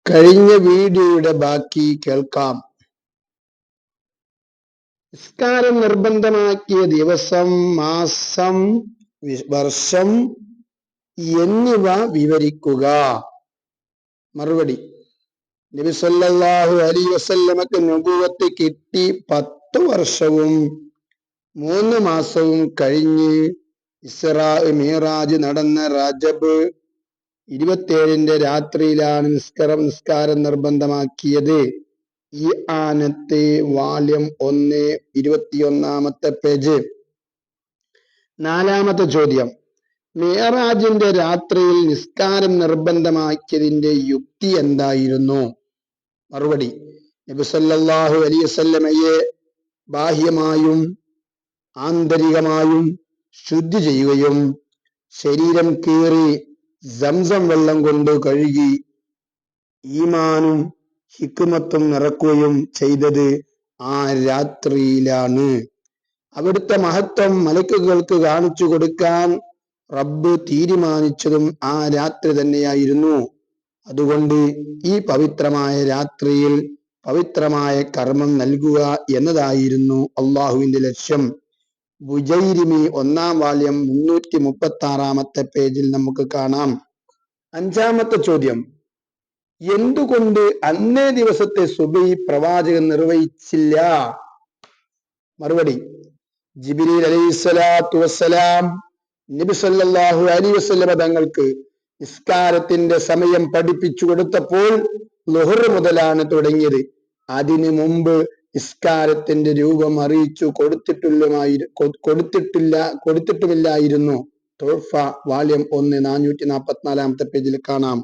കഴിഞ്ഞ വീഡിയോയുടെ ബാക്കി കേൾക്കാം. നിസ്കാരം നിർബന്ധമാക്കിയ ദിവസം, മാസം, വർഷം എന്നിവ വിവരിക്കുക. മറുപടി: നബി സല്ലല്ലാഹു അലൈഹി വസല്ലമക്ക് നുബുവത്ത് കിട്ടി 10 വർഷവും 3 മാസവും കഴിഞ്ഞ് ഇസ്റാ മിഅ്റാജ് നടന്ന റജബ് 27 രാത്രിയിലാണ് നിസ്കാരം നിർബന്ധമാക്കിയത്. ഈ ആനത്ത് വാല്യം 1 21-ാമത്തെ പേജ്. 4-ാമത്തെ ചോദ്യം: മിഅ്റാജിന്റെ രാത്രിയിൽ നിസ്കാരം നിർബന്ധമാക്കിയതിന്റെ യുക്തി എന്തായിരുന്നു? മറുപടി: നബി സല്ലല്ലാഹു അലൈഹി വസല്ലമയെ ബാഹ്യമായും ആന്തരികമായും ശുദ്ധി ചെയ്യുകയും ശരീരം കീറി സംസം വെള്ളം കൊണ്ട് കഴുകി ഈമാനും ഹിക്മത്തും നിറക്കുകയും ചെയ്തത് ആ രാത്രിയിലാണ്. അവിടുത്തെ മഹത്വം മലക്കുകൾക്ക് കാണിച്ചു കൊടുക്കാൻ റബ്ബ് തീരുമാനിച്ചതും ആ രാത്രി തന്നെയായിരുന്നു. അതുകൊണ്ട് ഈ പവിത്രമായ രാത്രിയിൽ പവിത്രമായ കർമ്മം നൽകുക എന്നതായിരുന്നു അള്ളാഹുവിന്റെ ലക്ഷ്യം. ബുജൈരിമി 1-ാം വാല്യം 336-ാമത്തെ പേജിൽ നമുക്ക് കാണാം. 5-ാമത്തെ ചോദ്യം: എന്തുകൊണ്ട് അന്നേ ദിവസത്തെ സുബഹി പ്രവാചകൻ നിർവഹിച്ചില്ല? മറുപടി: ജിബ്രീൽ അലൈഹിസ്സലാത്തു വസ്സലാം നബി സല്ലല്ലാഹു അലൈഹി വസല്ലമ തങ്ങൾക്ക് നിസ്കാരത്തിന്റെ സമയം പഠിപ്പിച്ചു കൊടുത്തപ്പോൾ ളുഹർ മുതലാണ് തുടങ്ങിയത്. അതിനു മുമ്പ് നിസ്കാരത്തിന്റെ രൂപം അറിയിച്ചു കൊടുത്തിട്ടുമില്ലായിരുന്നു. തുഹ്ഫ വാല്യം 1 444-ാമത്തെ പേജിൽ കാണാം.